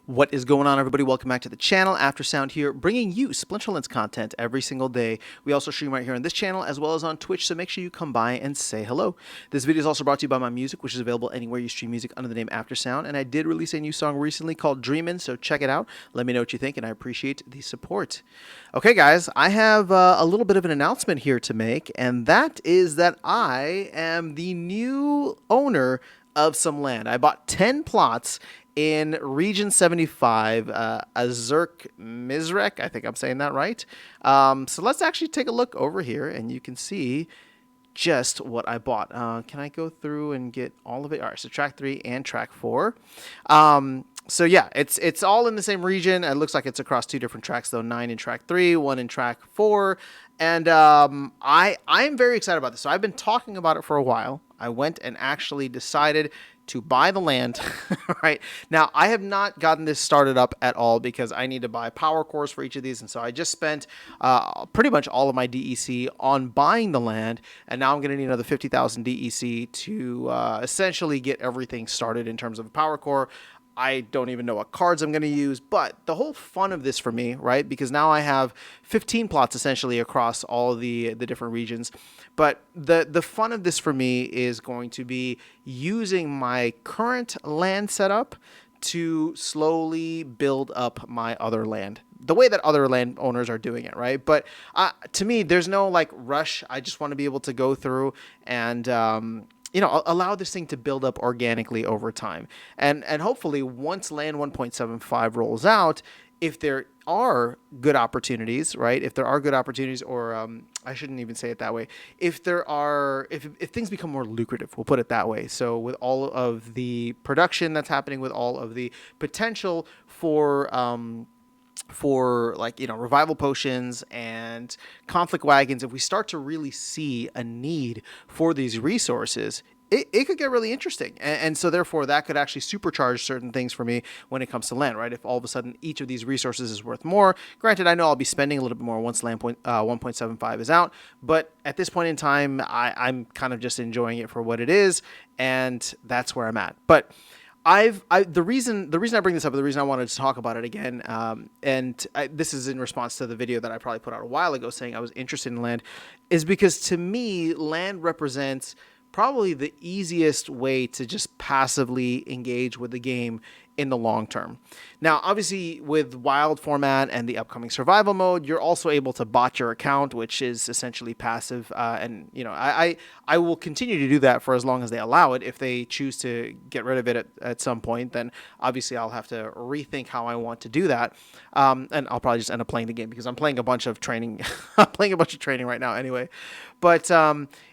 What is going on, everybody? Welcome back to the channel. Aftersound here, bringing you Splinterlands content every single day. We also stream right here on this channel as well as on Twitch, so make sure you come by and say hello. This video is also brought to you by my music, which is available anywhere you stream music under the name Aftersound, and I did release a new song recently called Dreamin', so check it out. Let me know what you think, and I appreciate the support. Okay, guys, I have a little bit of an announcement here to make, and that is that I am the new owner of some land. I bought 10 plots in Region 75, Azurk Mizrek. I think I'm saying that right. So let's actually take a look over here, and you can see just what I bought. Can I go through and get all of it? All right, so track 3 and track 4. So yeah, it's all in the same region. It looks like it's across 2 different tracks, though. 9 in track 3, 1 in track 4. And I'm very excited about this. So I've been talking about it for a while. I went and actually decided to buy the land. Right now, I have not gotten this started up at all because I need to buy power cores for each of these, and so I just spent pretty much all of my DEC on buying the land, and now I'm going to need another 50,000 DEC to essentially get everything started in terms of a power core. I don't even know what cards I'm going to use, but the whole fun of this for me, right, because now I have 15 plots essentially across all of the different regions, but the fun of this for me is going to be using my current land setup to slowly build up my other land, the way that other landowners are doing it, right? But to me, there's no like rush. I just want to be able to go through and allow this thing to build up organically over time. And hopefully once land 1.75 rolls out, if there are good opportunities, right? If there are good opportunities, or I shouldn't even say it that way. If things become more lucrative, we'll put it that way. So with all of the production that's happening, with all of the potential for revival potions and conflict wagons, if we start to really see a need for these resources, it could get really interesting. And so therefore that could actually supercharge certain things for me when it comes to land, right? If all of a sudden each of these resources is worth more, granted, I know I'll be spending a little bit more once land 1.75 is out, but at this point in time, I'm kind of just enjoying it for what it is, and that's where I'm at. But the reason I bring this up, the reason I wanted to talk about it again, this is in response to the video that I probably put out a while ago saying I was interested in land, is because to me, land represents probably the easiest way to just passively engage with the game in the long term. Now, obviously, with wild format and the upcoming survival mode, you're also able to bot your account, which is essentially passive. I will continue to do that for as long as they allow it. If they choose to get rid of it at some point, then obviously I'll have to rethink how I want to do that. And I'll probably just end up playing the game because I'm playing a bunch of training. I'm playing a bunch of training right now anyway. But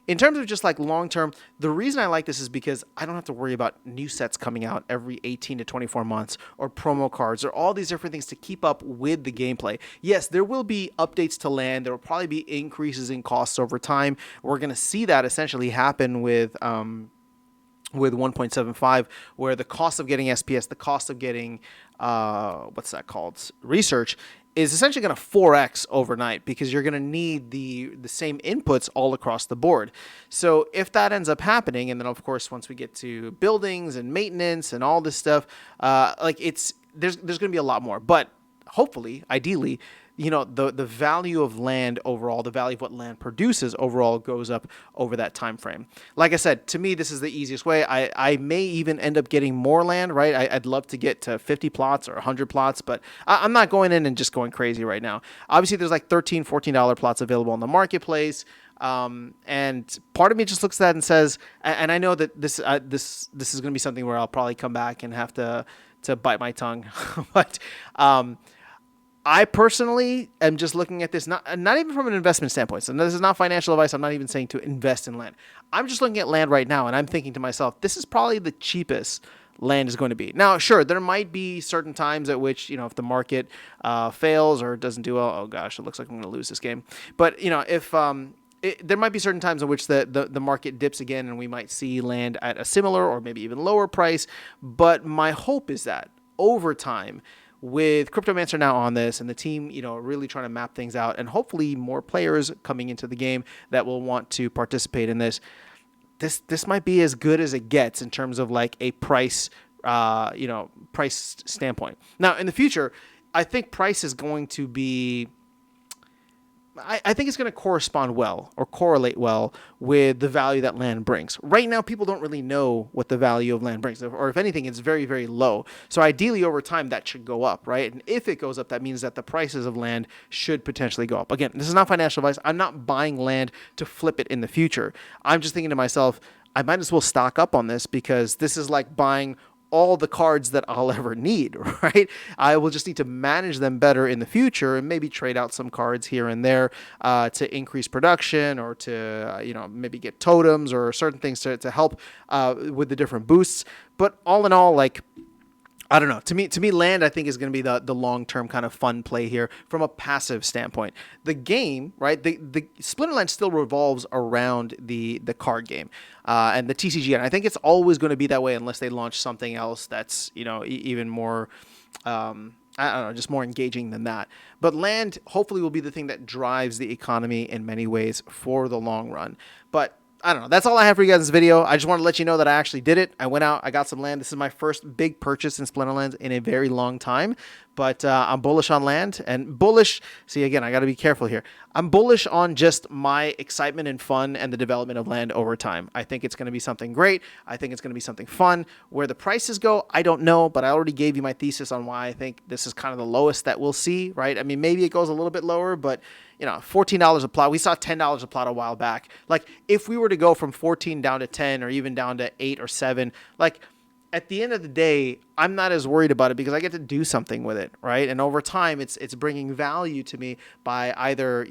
in terms of just like long term, the reason I like this is because I don't have to worry about new sets coming out every 18 to 24 months, or promo cards, or all these different things to keep up with the gameplay. Yes, there will be updates to land. There will probably be increases in costs over time. We're going to see that essentially happen with 1.75, where the cost of getting SPS, the cost of getting research, is essentially going to 4x overnight, because you're going to need the same inputs all across the board. So if that ends up happening, and then of course once we get to buildings and maintenance and all this stuff, there's going to be a lot more. But hopefully, ideally, the value of land overall, the value of what land produces overall, goes up over that time frame. Like I said, to me, this is the easiest way. I may even end up getting more land, right? I'd love to get to 50 plots or 100 plots, but I'm not going in and just going crazy right now. Obviously, there's like $13, $14 plots available on the marketplace. And part of me just looks at that and says, and I know that this is going to be something where I'll probably come back and have to bite my tongue, but I personally am just looking at this, not even from an investment standpoint. So this is not financial advice. I'm not even saying to invest in land. I'm just looking at land right now, and I'm thinking to myself, this is probably the cheapest land is going to be. Now, sure, there might be certain times at which, if the market fails or doesn't do well, oh gosh, it looks like I'm going to lose this game. But, if there might be certain times in which the market dips again, and we might see land at a similar or maybe even lower price. But my hope is that over time, with Cryptomancer now on this, and the team, really trying to map things out, and hopefully more players coming into the game that will want to participate in this, this might be as good as it gets in terms of like a price price standpoint. Now, in the future, I think price is going to be, I think it's going to correspond well or correlate well with the value that land brings. Right now, people don't really know what the value of land brings, or if anything, it's very, very low. So ideally, over time, that should go up, right? And if it goes up, that means that the prices of land should potentially go up. Again, this is not financial advice. I'm not buying land to flip it in the future. I'm just thinking to myself, I might as well stock up on this because this is like buying all the cards that I'll ever need, right? I will just need to manage them better in the future and maybe trade out some cards here and there to increase production or to, maybe get totems or certain things to help with the different boosts. But all in all, like, I don't know. To me, land I think is going to be the long-term kind of fun play here from a passive standpoint. The game, right? The Splinterlands still revolves around the card game and the TCG, and I think it's always going to be that way unless they launch something else that's even more. I don't know, just more engaging than that. But land hopefully will be the thing that drives the economy in many ways for the long run. But I don't know. That's all I have for you guys in this video. I just want to let you know that I actually did it. I went out, I got some land. This is my first big purchase in Splinterlands in a very long time. But I'm bullish on land and bullish. See, again, I got to be careful here. I'm bullish on just my excitement and fun and the development of land over time. I think it's going to be something great. I think it's going to be something fun. Where the prices go, I don't know, but I already gave you my thesis on why I think this is kind of the lowest that we'll see, right? I mean, maybe it goes a little bit lower, but $14 a plot. We saw $10 a plot a while back. Like, if we were to go from 14 down to 10 or even down to 8 or 7, like, at the end of the day, I'm not as worried about it because I get to do something with it, right? And over time, it's bringing value to me by either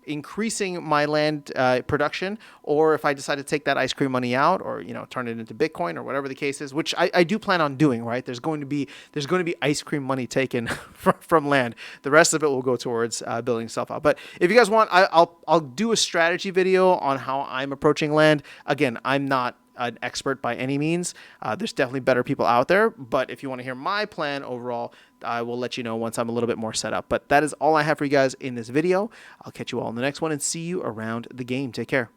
increasing my land production, or if I decide to take that ice cream money out, or turn it into Bitcoin or whatever the case is, which I do plan on doing, right? There's going to be ice cream money taken from land. The rest of it will go towards building stuff out. But if you guys want, I'll do a strategy video on how I'm approaching land. Again, I'm not an expert by any means. There's definitely better people out there, but if you want to hear my plan overall, I will let you know once I'm a little bit more set up. But that is all I have for you guys in this video. I'll catch you all in the next one and see you around the game. Take care.